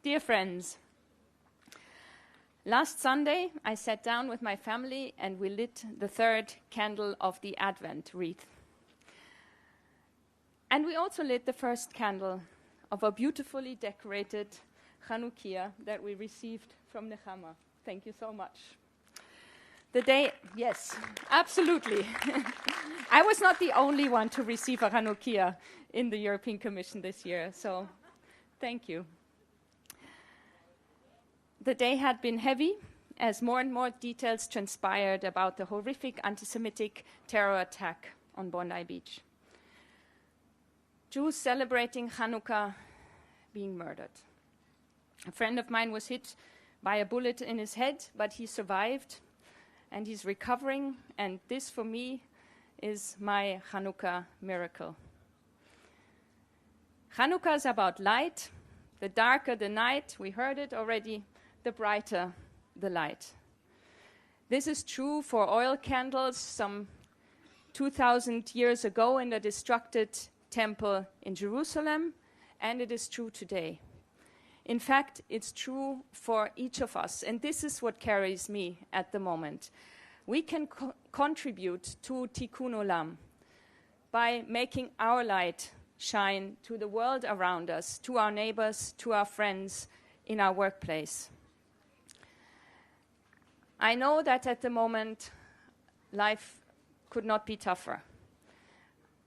Dear friends, last Sunday I sat down with my family and we lit the third candle of the Advent wreath. And we also lit the first candle of a beautifully decorated Chanukah that we received from Nechama. Thank you so much. The day, yes, absolutely. I was not the only one to receive a Chanukah in the European Commission this year, so thank you. The day had been heavy as more and more details transpired about the horrific anti-Semitic terror attack on Bondi Beach. Jews celebrating Chanukah being murdered. A friend of mine was hit by a bullet in his head, but he survived and he's recovering, and this for me is my Chanukah miracle. Chanukah is about light. The darker the night, we heard it already, the brighter the light. This is true for oil candles some 2,000 years ago in the destructed temple in Jerusalem, and it is true today. In fact, it's true for each of us, and this is what carries me at the moment. We can contribute to Tikkun Olam by making our light shine to the world around us, to our neighbors, to our friends, in our workplace. I know that at the moment, life could not be tougher.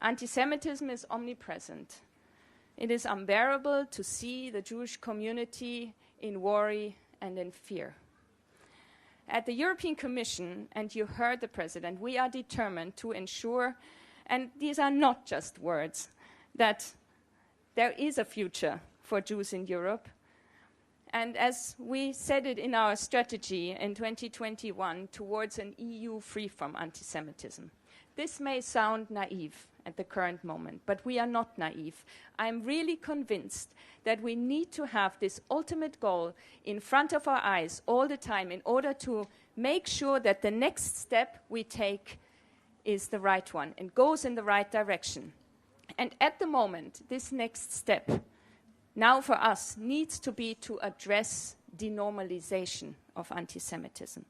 Antisemitism is omnipresent. It is unbearable to see the Jewish community in worry and in fear. At the European Commission, and you heard the President, we are determined to ensure, and these are not just words, that there is a future for Jews in Europe. And as we said it in our strategy in 2021, towards an EU free from anti-Semitism. This may sound naive at the current moment, but we are not naive. I'm really convinced that we need to have this ultimate goal in front of our eyes all the time in order to make sure that the next step we take is the right one and goes in the right direction. And at the moment, this next step now for us needs to be to address denormalization of anti-Semitism.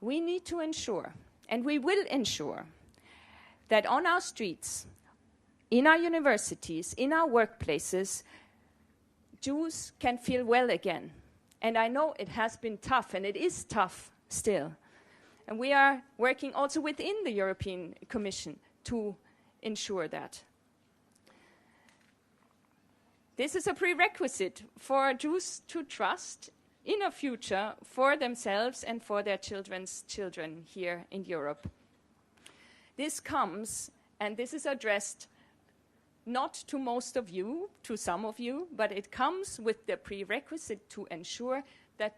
We need to ensure, and we will ensure, that on our streets, in our universities, in our workplaces, Jews can feel well again. And I know it has been tough, and it is tough still. And we are working also within the European Commission to ensure that. This is a prerequisite for Jews to trust in a future for themselves and for their children's children here in Europe. This comes, and this is addressed not to most of you, to some of you, but it comes with the prerequisite to ensure that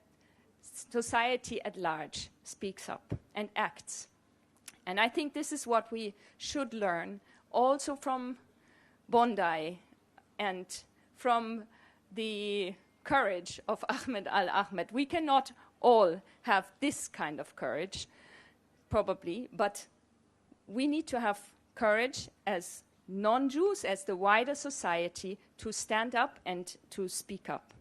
society at large speaks up and acts. And I think this is what we should learn also from Bondi and from the courage of Ahmed al-Ahmed. We cannot all have this kind of courage, probably, but we need to have courage as non-Jews, as the wider society, to stand up and to speak up.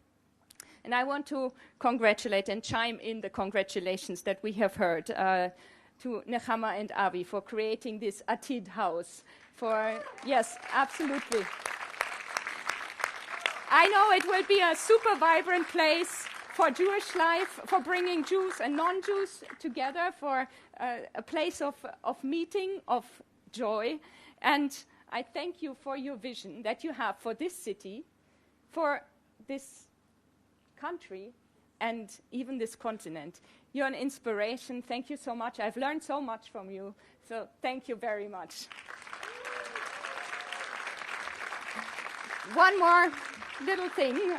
And I want to congratulate and chime in the congratulations that we have heard to Nechama and Avi for creating this Atid house. Yes, absolutely. I know it will be a super vibrant place for Jewish life, for bringing Jews and non-Jews together, for a place of meeting, of joy. And I thank you for your vision that you have for this city, for this country, and even this continent. You're an inspiration. Thank you so much. I've learned so much from you. So thank you very much. One more little thing.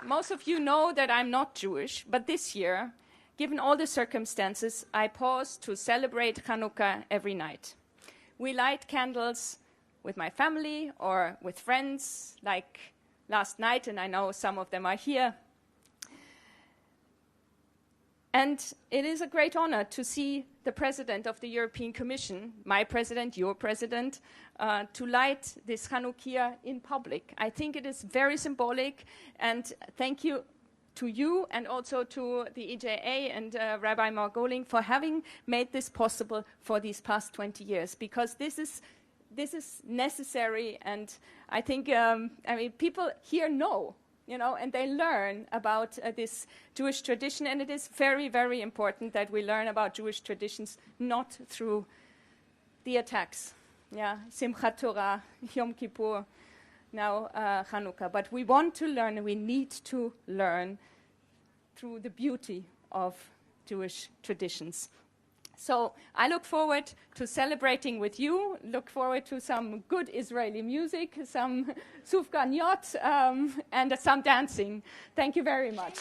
Most of you know that I'm not Jewish, but this year, given all the circumstances, I pause to celebrate Chanukah every night. We light candles with my family or with friends, like last night, and I know some of them are here. And it is a great honor to see the President of the European Commission, my President, your President, to light this Chanukah in public. I think it is very symbolic, and thank you to you and also to the EJA and Rabbi Margoling for having made this possible for these past 20 years, because this is necessary, and I think people here know, and they learn about this Jewish tradition, and it is very, very important that we learn about Jewish traditions not through the attacks, Simchat Torah, Yom Kippur, now Chanukah, but we want to learn, and we need to learn through the beauty of Jewish traditions. So I look forward to celebrating with you, look forward to some good Israeli music, some sufganiyot, and some dancing. Thank you very much.